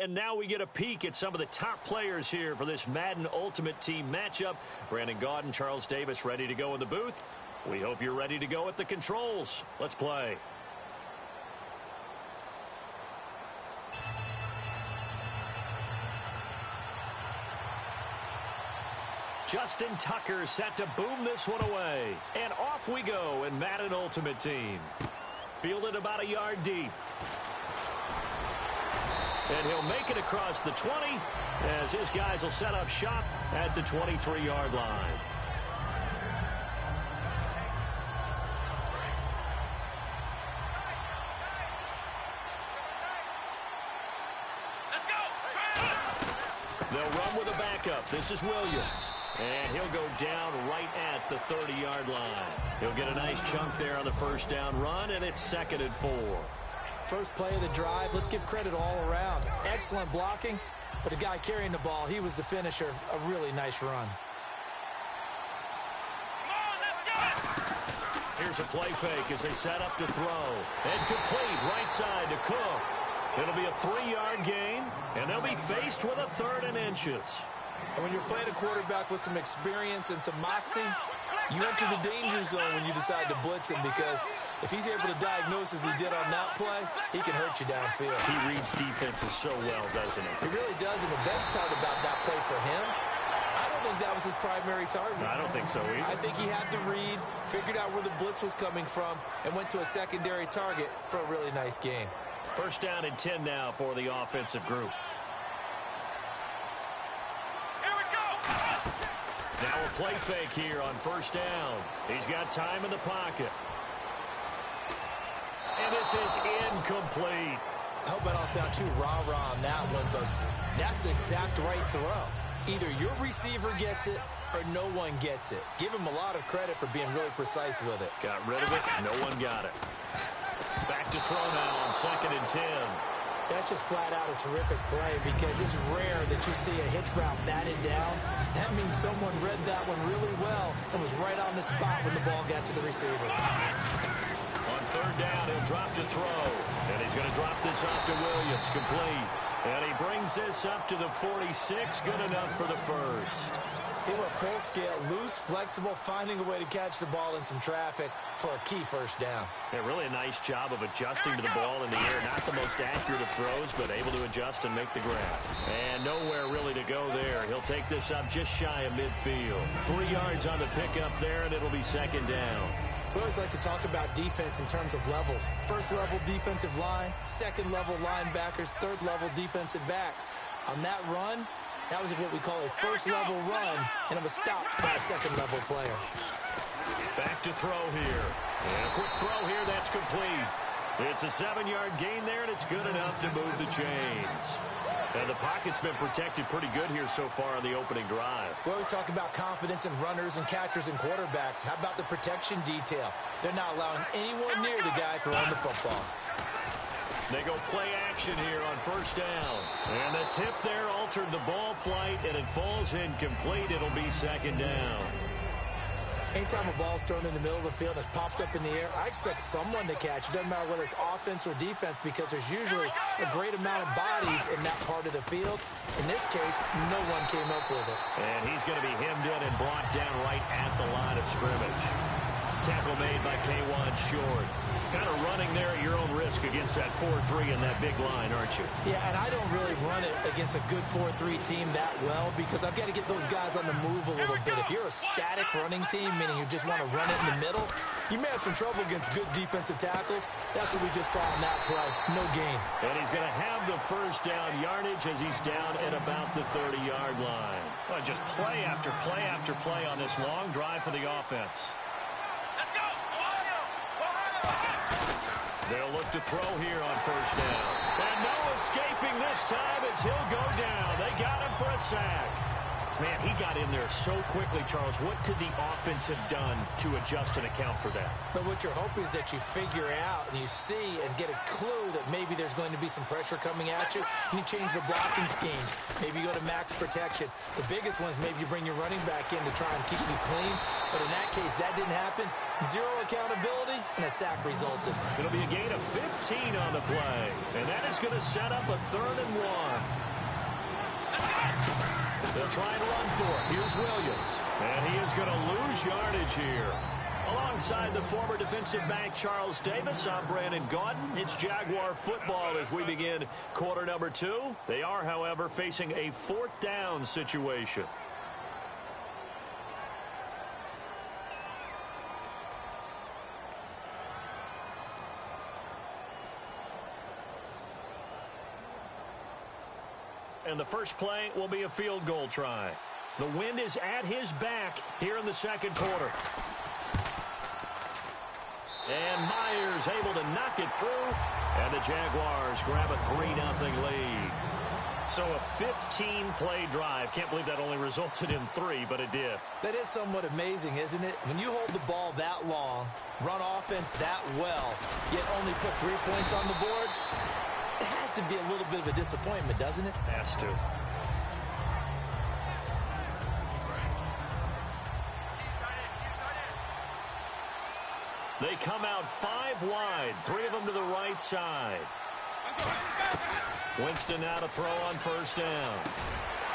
And now we get a peek at some of the top players here for this Madden Ultimate Team matchup. Brandon Gaudin, Charles Davis ready to go in the booth. We hope you're ready to go at the controls. Let's play. Justin Tucker set to boom this one away. And off we go in Madden Ultimate Team. Fielded about a yard deep. And he'll make it across the 20 as his guys will set up shop at the 23-yard line. They'll run with a backup. This is Williams. And he'll go down right at the 30-yard line. He'll get a nice chunk there on the first down run, and it's 2nd and 4. First play of the drive, let's give credit all around. Excellent blocking, but the guy carrying the ball, he was the finisher. A really nice run. Here's a play fake as they set up to throw. And complete right side to Cook. It'll be a 3-yard gain, and they'll be faced with a 3rd and inches. And when you're playing a quarterback with some experience and some moxie, you enter the danger zone when you decide to blitz him, because if he's able to diagnose as he did on that play, he can hurt you downfield. He reads defenses so well, doesn't he? He really does, and the best part about that play for him, I don't think that was his primary target. I don't think so either. I think he had the read, figured out where the blitz was coming from, and went to a secondary target for a really nice gain. First down and 10 now for the offensive group. Now a play fake here on first down. He's got time in the pocket. And this is incomplete. I hope I don't sound too rah-rah on that one, but that's the exact right throw. Either your receiver gets it or no one gets it. Give him a lot of credit for being really precise with it. Got rid of it. No one got it. Back to throw now on 2nd and 10. That's just flat out a terrific play, because it's rare that you see a hitch route batted down. That means someone read that one really well and was right on the spot when the ball got to the receiver. On 3rd down, he'll drop to throw. And he's going to drop this off to Williams, complete. And he brings this up to the 46, good enough for the first. He went full scale, loose, flexible, finding a way to catch the ball in some traffic for a key first down. Yeah, really a nice job of adjusting to the ball in the air. Not the most accurate of throws, but able to adjust and make the grab. And nowhere really to go there. He'll take this up just shy of midfield. 3 yards on the pickup there, and it'll be 2nd down. We always like to talk about defense in terms of levels. First level defensive line, second level linebackers, third level defensive backs. On that run, that was what we call a first level run, and it was stopped by a second level player. Back to throw here. And a quick throw here, that's complete. It's a 7-yard gain there, and it's good enough to move the chains. And the pocket's been protected pretty good here so far on the opening drive. We always talk about confidence in runners and catchers and quarterbacks. How about the protection detail? They're not allowing anyone near the guy throwing the football. They go play action here on first down. And the tip there altered the ball flight, and it falls incomplete. It'll be 2nd down. Anytime a ball's thrown in the middle of the field and it's popped up in the air, I expect someone to catch. It doesn't matter whether it's offense or defense, because there's usually a great amount of bodies in that part of the field. In this case, no one came up with it. And he's going to be hemmed in and brought down right at the line of scrimmage. Tackle made by K'Wan Short. Kind of running there at your own risk against that 4-3 and that big line, aren't you? Yeah, and I don't really run it against a good 4-3 team that well, because I've got to get those guys on the move a little bit. If you're a static running team, meaning you just want to run it in the middle, you may have some trouble against good defensive tackles. That's what we just saw in that play. No gain. And he's going to have the first down yardage as he's down at about the 30-yard line. Well, just play after play after play on this long drive for the offense. They'll look to throw here on first down. And no escaping this time as he'll go down. They got him for a sack. Man, he got in there so quickly, Charles. What could the offense have done to adjust and account for that? But what you're hoping is that you figure out and you see and get a clue that maybe there's going to be some pressure coming at you, and you change the blocking schemes. Maybe you go to max protection. The biggest one is maybe you bring your running back in to try and keep you clean. But in that case, that didn't happen. Zero accountability, and a sack resulted. It'll be a gain of 15 on the play. And that is going to set up a 3rd and 1. They'll try and run for it. Here's Williams. And he is going to lose yardage here. Alongside the former defensive back Charles Davis, I'm Brandon Gaudin. It's Jaguar football as we begin quarter number 2. They are, however, facing a 4th down situation. And the first play will be a field goal try. The wind is at his back here in the second quarter. And Myers able to knock it through. And the Jaguars grab a 3-0 lead. So a 15-play drive. Can't believe that only resulted in 3, but it did. That is somewhat amazing, isn't it? When you hold the ball that long, run offense that well, yet only put 3 points on the board, it has to be a little bit of a disappointment, doesn't it? Has to. They come out 5 wide, 3 of them to the right side. Winston now to throw on first down.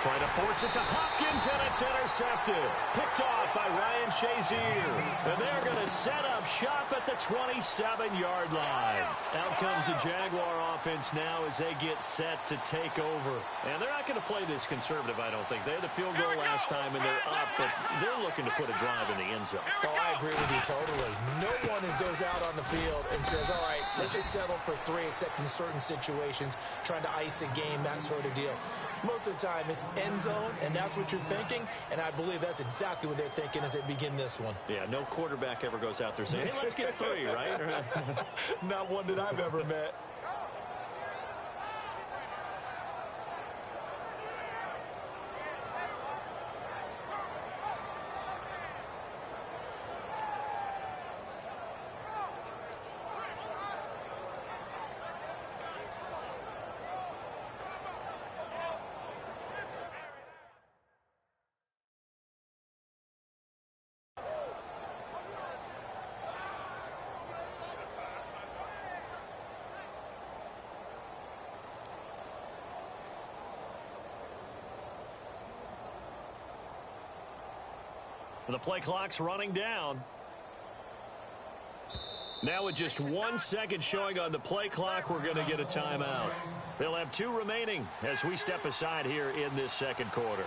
Trying to force it to Hopkins, and it's intercepted. Picked off by Ryan Shazier. And they're going to set up shop at the 27-yard line. Out comes the Jaguar offense now as they get set to take over. And they're not going to play this conservative, I don't think. They had the field goal last time, and they're up, but they're looking to put a drive in the end zone. Oh, I agree with you totally. No one goes out on the field and says, all right, let's just settle for 3, except in certain situations, trying to ice a game, that sort of deal. Most of the time, it's end zone, and that's what you're thinking, and I believe that's exactly what they're thinking as they begin this one. Yeah, no quarterback ever goes out there saying, hey, let's get 3, right? Not one that I've ever met. The play clock's running down. Now with just 1 second showing on the play clock, we're going to get a timeout. They'll have 2 remaining as we step aside here in this second quarter.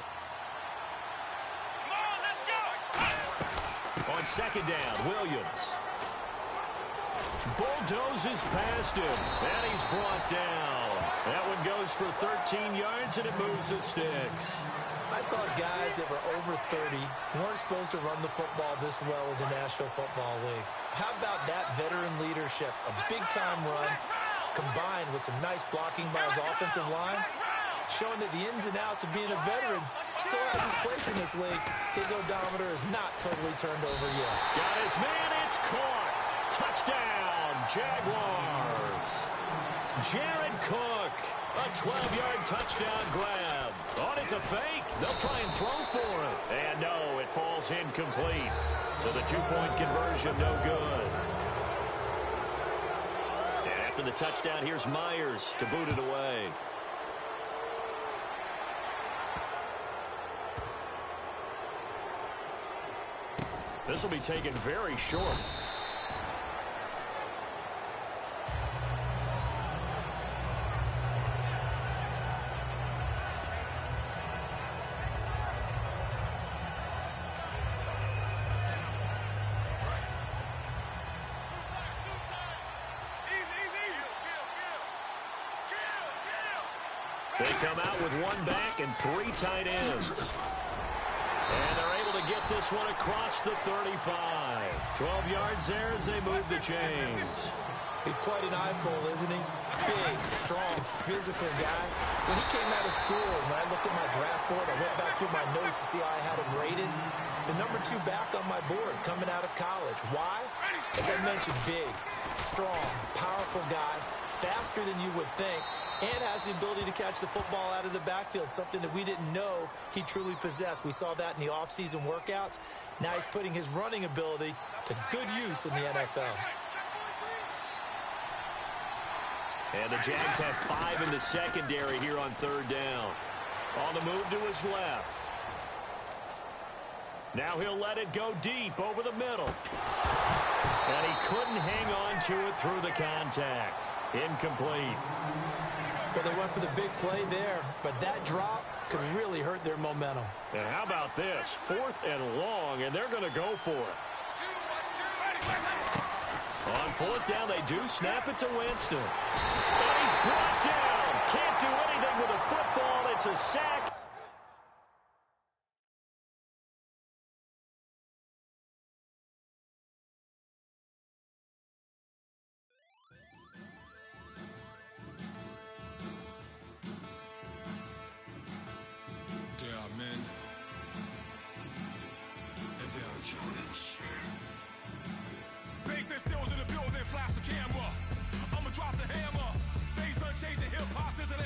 On second down, Williams bulldozes past him, and he's brought down. That one goes for 13 yards, and it moves the sticks. I thought guys that were over 30 weren't supposed to run the football this well in the National Football League. How about that veteran leadership? A big-time run combined with some nice blocking by his offensive line, showing that the ins and outs of being a veteran still has his place in this league. His odometer is not totally turned over yet. Got his man. It's caught. Touchdown, Jaguars. Jared Cook. A 12-yard touchdown grab. Oh, it's a fake. They'll try and throw for it. And no, it falls incomplete. So the 2-point conversion, no good. And after the touchdown, here's Myers to boot it away. This will be taken very short. They come out with 1 back and 3 tight ends. And they're able to get this one across the 35. 12 yards there as they move the chains. He's quite an eyeful, isn't he? Big, strong, physical guy. When he came out of school, when I looked at my draft board, I went back through my notes to see how I had him rated. The number 2 back on my board coming out of college. Why? As I mentioned, big, strong, powerful guy, faster than you would think, and has the ability to catch the football out of the backfield, something that we didn't know he truly possessed. We saw that in the offseason workouts. Now he's putting his running ability to good use in the NFL. And the Jags have 5 in the secondary here on 3rd down. On the move to his left. Now he'll let it go deep over the middle. And he couldn't hang on to it through the contact. Incomplete. Well, they went for the big play there, but that drop could really hurt their momentum. And how about this? 4th and long, and they're going to go for it. On 4th down, they do snap it to Winston. And he's brought down. Can't do anything with a football. It's a sack. There are men, and there are giants. Bass and stills in the building, flash the camera. I'ma drop the hammer. Things done changed in hip-hop since it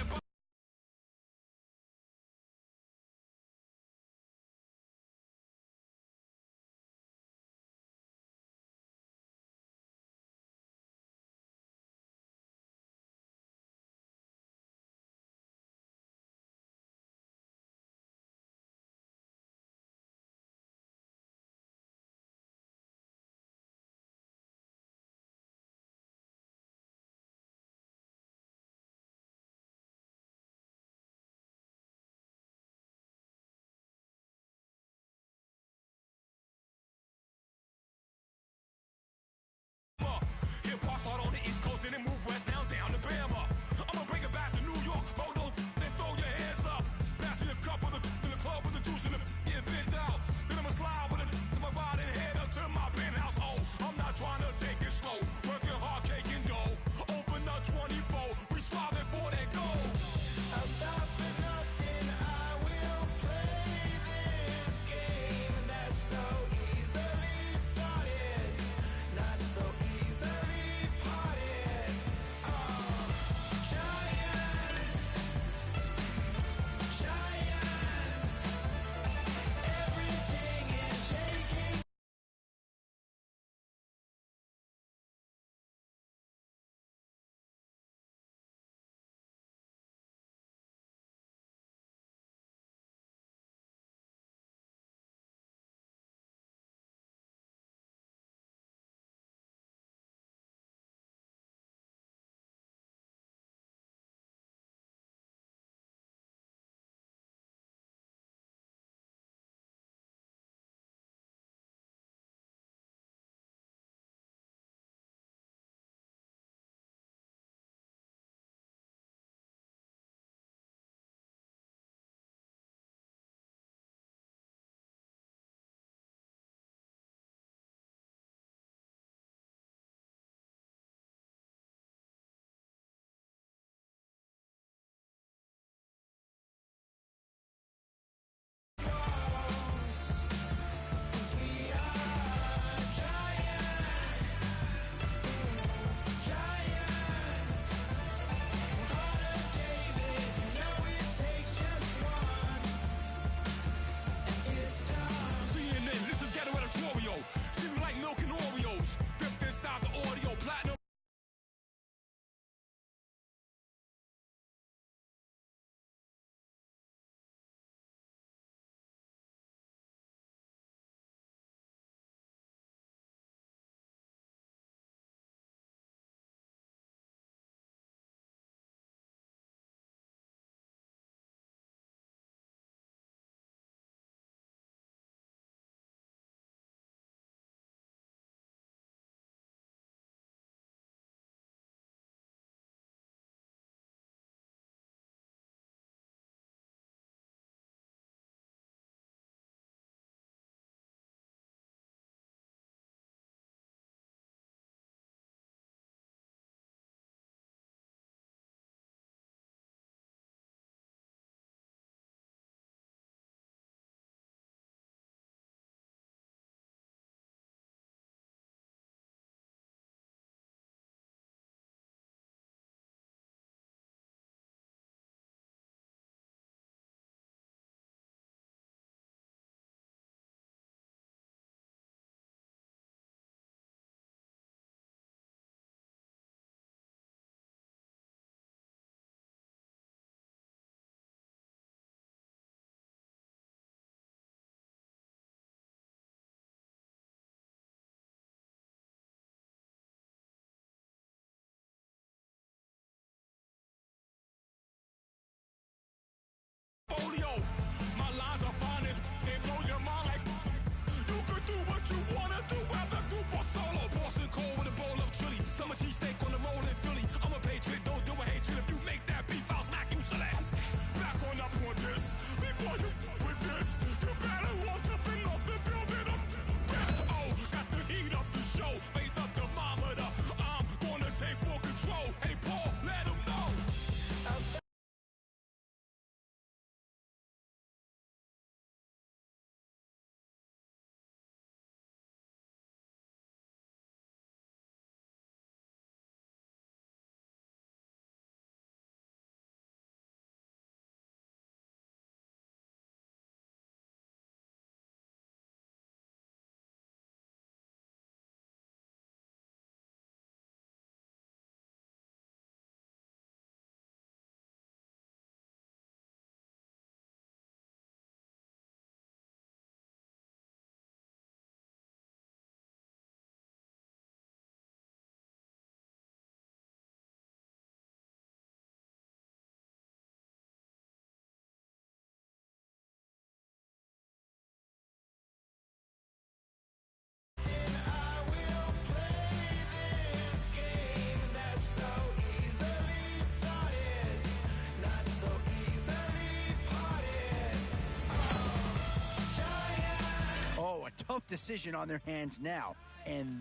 decision on their hands now. And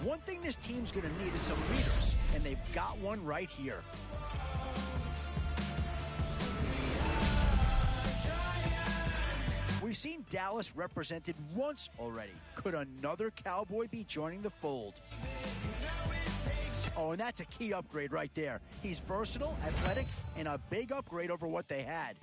one thing this team's going to need is some leaders, and they've got one right here. We've seen Dallas represented once already. Could another Cowboy be joining the fold? Oh, and that's a key upgrade right there. He's versatile, athletic, and a big upgrade over what they had.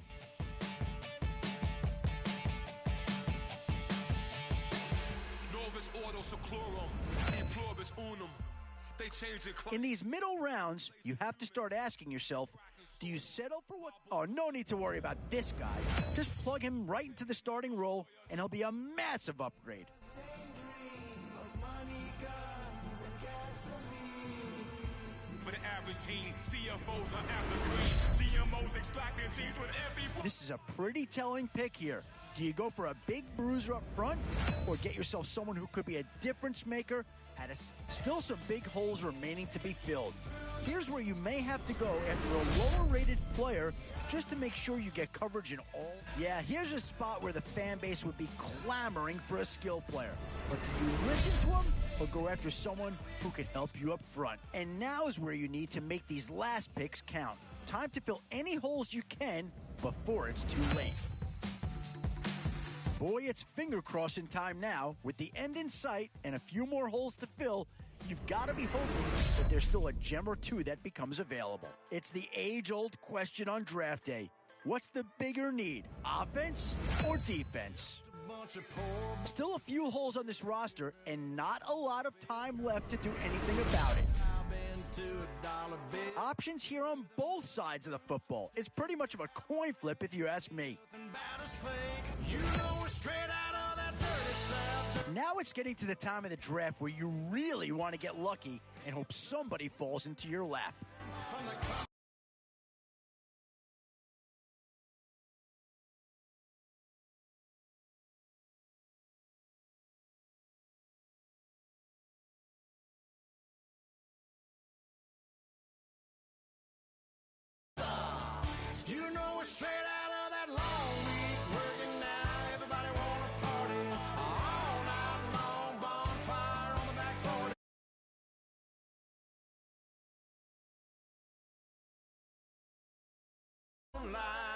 In these middle rounds, you have to start asking yourself, do you settle for what? Oh, no need to worry about this guy. Just plug him right into the starting role, and he'll be a massive upgrade. For the average team, CFOs are after cream. GMOs extracting genes with every... This is a pretty telling pick here. Do you go for a big bruiser up front, or get yourself someone who could be a difference maker? Still some big holes remaining to be filled. Here's where you may have to go after a lower-rated player just to make sure you get coverage in all. Yeah, here's a spot where the fan base would be clamoring for a skill player. But do you listen to them or go after someone who can help you up front? And now is where you need to make these last picks count. Time to fill any holes you can before it's too late. Boy, it's finger-crossing time now. With the end in sight and a few more holes to fill, you've got to be hoping that there's still a gem or two that becomes available. It's the age-old question on draft day. What's the bigger need, offense or defense? Still a few holes on this roster and not a lot of time left to do anything about it. Options here on both sides of the football. It's pretty much of a coin flip if you ask me. Now it's getting to the time of the draft where you really want to get lucky and hope somebody falls into your lap.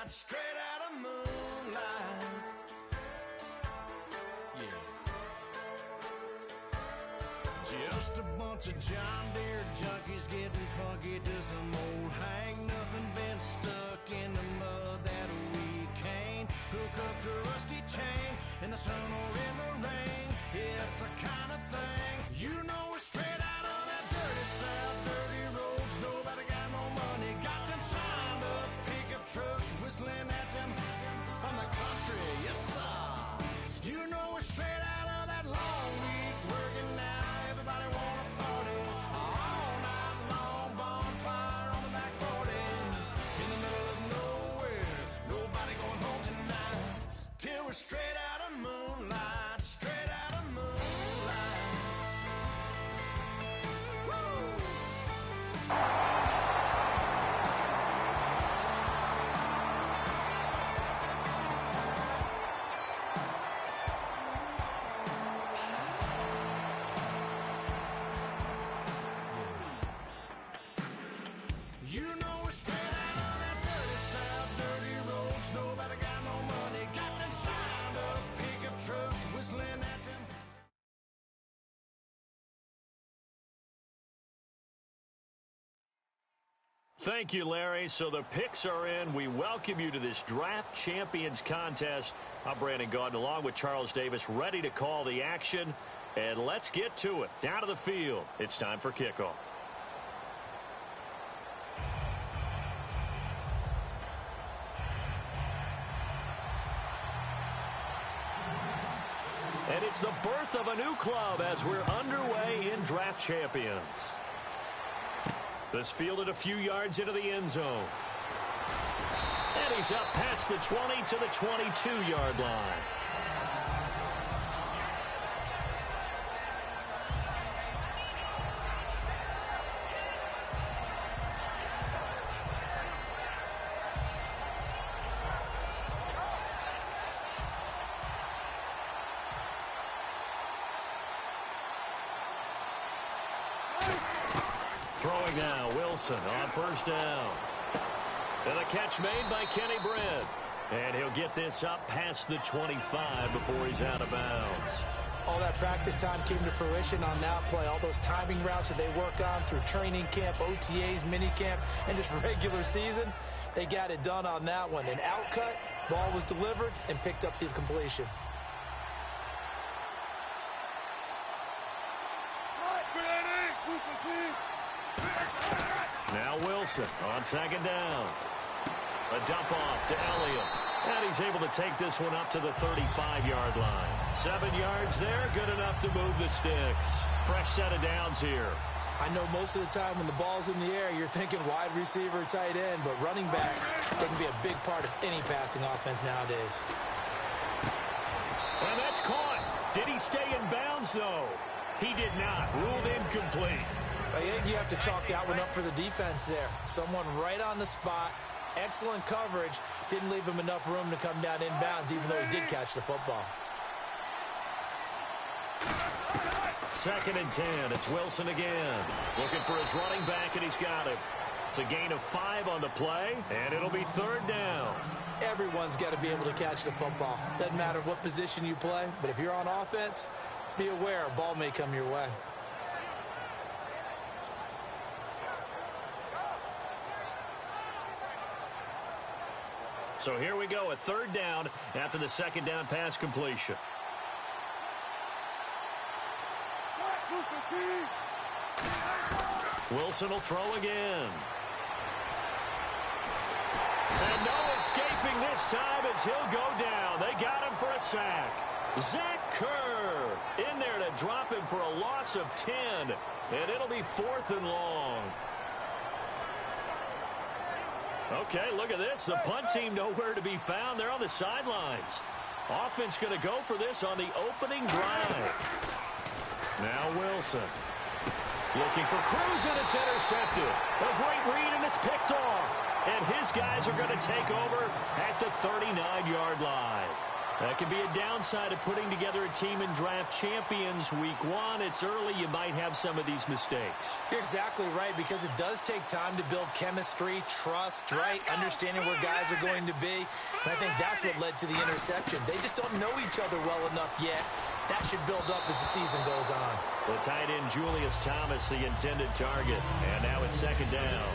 Straight out of moonlight. Yeah. Just a bunch of John Deere junkies getting funky to some old hang nothing, been stuck in the mud that we can't hook up to a rusty chain in the sun or in the rain. It's the kind of thing you know we're straight out of that dirty south, dirty roads. Nobody got no money, got them signed up pickup trucks whistling at them from the country. Yes sir, you know we're straight out of that long week working now. Everybody wanna party all night long, bonfire on the back 40 in the middle of nowhere. Nobody going home tonight till we're straight out of moonlight, straight out of moonlight. Woo! You know we're straight out of that dirty south, dirty roads. Nobody got no money, got them signed up pickup trucks whistling at them. Thank you, Larry. So the picks are in. We welcome you to this Draft Champions Contest. I'm Brandon Gaudin along with Charles Davis, ready to call the action. And let's get to it. Down to the field. It's time for kickoff. And it's the birth of a new club as we're underway in Draft Champions. This fielded a few yards into the end zone. And he's up past the 20 to the 22-yard line. Throwing now, Wilson on first down. And a catch made by Kenny Britt. And he'll get this up past the 25 before he's out of bounds. All that practice time came to fruition on that play. All those timing routes that they work on through training camp, OTAs, minicamp, and just regular season, they got it done on that one. An outcut, ball was delivered, and picked up the completion. Now Wilson on second down. A dump off to Elliott. And he's able to take this one up to the 35-yard line. 7 yards there, good enough to move the sticks. Fresh set of downs here. I know most of the time when the ball's in the air, you're thinking wide receiver, tight end, but running backs, they can be a big part of any passing offense nowadays. And that's caught. Did he stay in bounds, though? He did not. Ruled incomplete. I think you have to chalk that one up for the defense there. Someone right on the spot. Excellent coverage. Didn't leave him enough room to come down inbounds, even though he did catch the football. 2nd and 10. It's Wilson again. Looking for his running back, and he's got it. It's a gain of 5 on the play, and it'll be 3rd down. Everyone's got to be able to catch the football. Doesn't matter what position you play, but if you're on offense, be aware a ball may come your way. So here we go, a 3rd down after the 2nd down pass completion. Wilson will throw again. And no escaping this time as he'll go down. They got him for a sack. Zach Kerr in there to drop him for a loss of 10. And it'll be 4th and long. Okay, look at this. The punt team nowhere to be found. They're on the sidelines. Offense going to go for this on the opening drive. Now Wilson. Looking for Cruz, and it's intercepted. A great read, and it's picked off. And his guys are going to take over at the 39-yard line. That could be a downside of putting together a team in draft champions week 1. It's early. You might have some of these mistakes. You're exactly right, because it does take time to build chemistry, trust, right? Understanding where guys are going to be. And I think that's what led to the interception. They just don't know each other well enough yet. That should build up as the season goes on. The tight end, Julius Thomas, the intended target. And now it's 2nd down.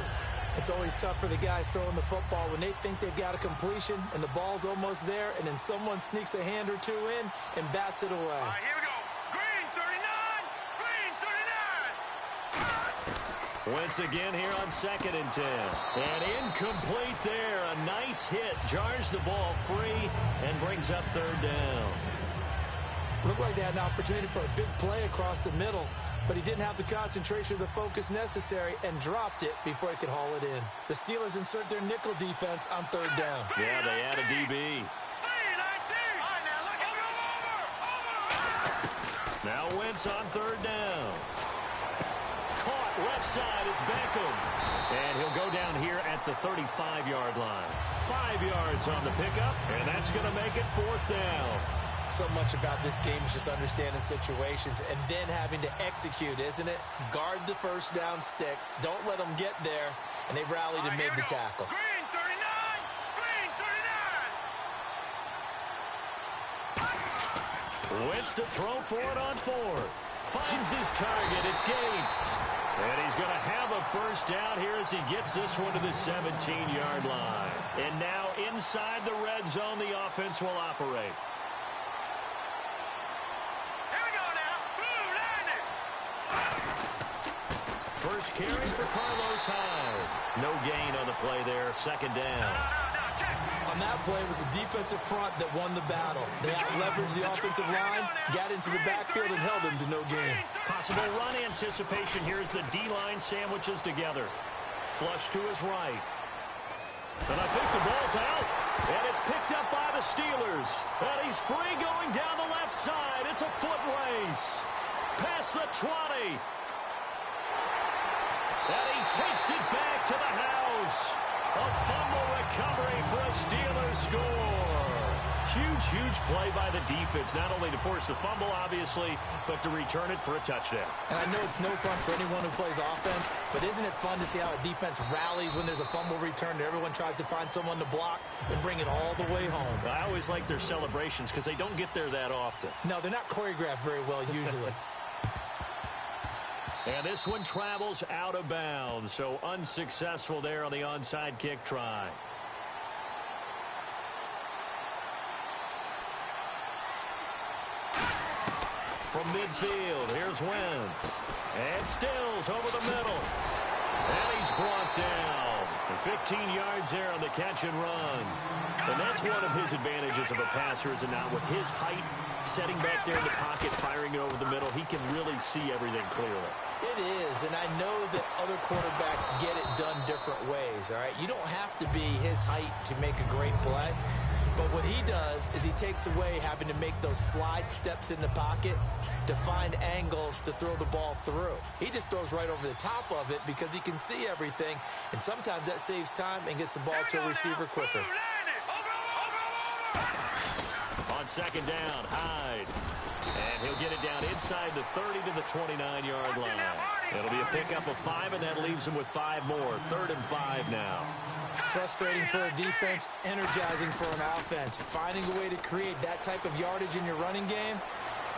It's always tough for the guys throwing the football when they think they've got a completion and the ball's almost there, and then someone sneaks a hand or two in and bats it away. All right, here we go. Green 39. Green 39. Wentz again here on 2nd and 10. And incomplete there. A nice hit. Jars the ball free and brings up 3rd down. Looked like they had an opportunity for a big play across the middle, but he didn't have the concentration or the focus necessary and dropped it before he could haul it in. The Steelers insert their nickel defense on 3rd down. Yeah, they add a DB. Now Wentz on 3rd down. Caught left side, it's Beckham. And he'll go down here at the 35-yard line. 5 yards on the pickup, and that's going to make it 4th down. So much about this game is just understanding situations and then having to execute, isn't it? Guard the first down sticks. Don't let them get there. And they rallied and made the tackle. Green 39. Green 39. Wentz to throw for it on 4th. Finds his target. It's Gates. And he's going to have a first down here as he gets this one to the 17-yard line. And now inside the red zone, the offense will operate. First carry for Carlos Hyde. No gain on the play there. 2nd down. On that play, it was the defensive front that won the battle. They out-leveraged the offensive line, got into the backfield, and held them to no gain. Possible run anticipation here as the D-line sandwiches together. Flush to his right. And I think the ball's out. And it's picked up by the Steelers. And he's free going down the left side. It's a foot race. Past the 20. And he takes it back to the house. A fumble recovery for a Steelers score. Huge play by the defense, not only to force the fumble, obviously, but to return it for a touchdown. And I know it's no fun for anyone who plays offense, but isn't it fun to see how a defense rallies when there's a fumble return and everyone tries to find someone to block and bring it all the way home? I always like their celebrations because they don't get there that often. No, they're not choreographed very well usually. And this one travels out of bounds, so unsuccessful there on the onside kick try. From midfield, here's Wentz. And Stills over the middle. And he's brought down. And 15 yards there on the catch and run. And that's one of his advantages of a passer, is it not? With his height, setting back there in the pocket, firing it over the middle, he can really see everything clearly. It is, and I know that other quarterbacks get it done different ways, all right? You don't have to be his height to make a great play. But what he does is he takes away having to make those slide steps in the pocket to find angles to throw the ball through. He just throws right over the top of it because he can see everything, and sometimes that saves time and gets the ball to a receiver quicker. On second down, Hyde. And he'll get it down inside the 30 to the 29-yard line. It'll be a pickup of 5, and that leaves him with 5 more. 3rd and 5 now. Frustrating for a defense, energizing for an offense. Finding a way to create that type of yardage in your running game,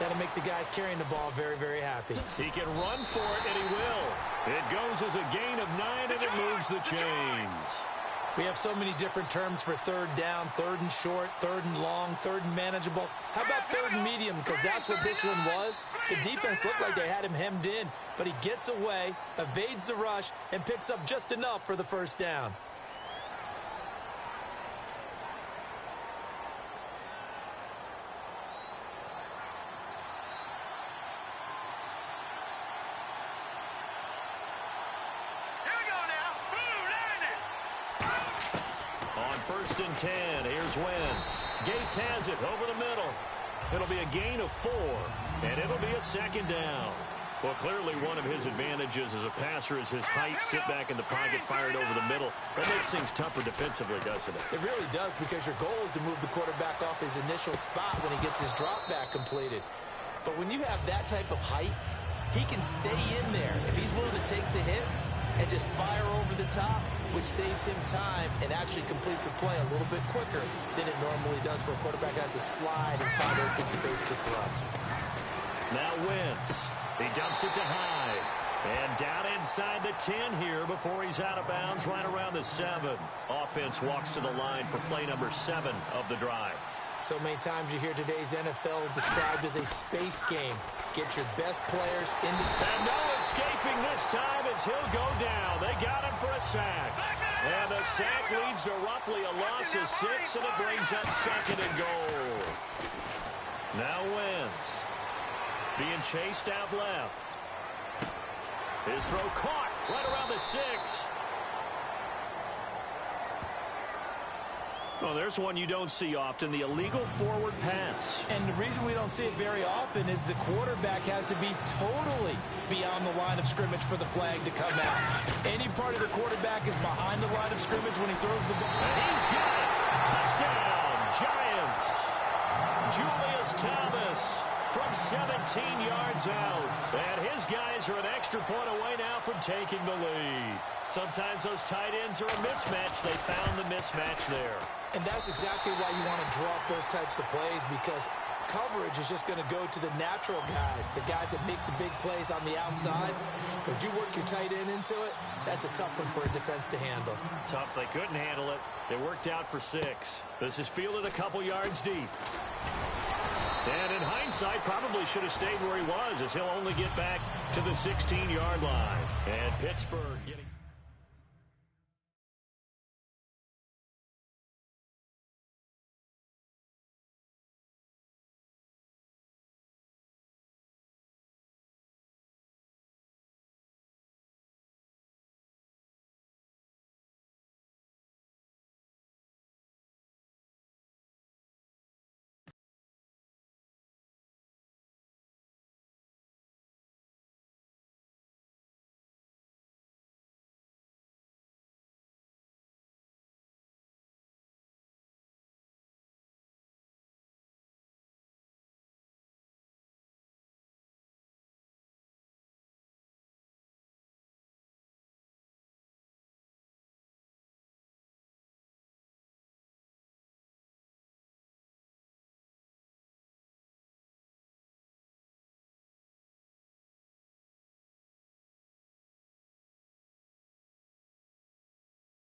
that'll make the guys carrying the ball very, very happy. He can run for it, and he will. It goes as a gain of 9, and it moves the chains. We have so many different terms for third down, 3rd and short, 3rd and long, 3rd and manageable. How about 3rd and medium? Because that's what this one was. The defense looked like they had him hemmed in, but he gets away, evades the rush, and picks up just enough for the first down. On 1st and 10, here's Wentz. Gates has it over the middle. It'll be a gain of 4, and it'll be a 2nd down. Well, clearly one of his advantages as a passer is his height, sit back in the pocket, fired over the middle. That makes things tougher defensively, doesn't it? It really does, because your goal is to move the quarterback off his initial spot when he gets his drop back completed. But when you have that type of height, he can stay in there if he's willing to take the hits and just fire over the top, which saves him time and actually completes a play a little bit quicker than it normally does for a quarterback that has to slide and find open space to throw. Now Wentz. He dumps it to Hyde. And down inside the 10 here before he's out of bounds, right around the 7. Offense walks to the line for play number 7 of the drive. So many times you hear today's NFL described as a space game. Get your best players into... And no escaping this time as he'll go down. They got him for a sack. And the sack leads to roughly a loss of 6, and it brings up 2nd and goal. Now Wentz being chased out left. His throw caught right around the 6. Well, there's one you don't see often, the illegal forward pass. And the reason we don't see it very often is the quarterback has to be totally beyond the line of scrimmage for the flag to come out. Any part of the quarterback is behind the line of scrimmage when he throws the ball. And he's got it. Touchdown, Giants. Julius Thomas from 17 yards out. And his guys are an extra point away now from taking the lead. Sometimes those tight ends are a mismatch. They found the mismatch there. And that's exactly why you want to draw up those types of plays, because coverage is just going to go to the natural guys, the guys that make the big plays on the outside. But if you work your tight end into it, that's a tough one for a defense to handle. Tough. They couldn't handle it. It worked out for 6. This is fielded a couple yards deep. And in hindsight, probably should have stayed where he was, as he'll only get back to the 16-yard line. And Pittsburgh getting...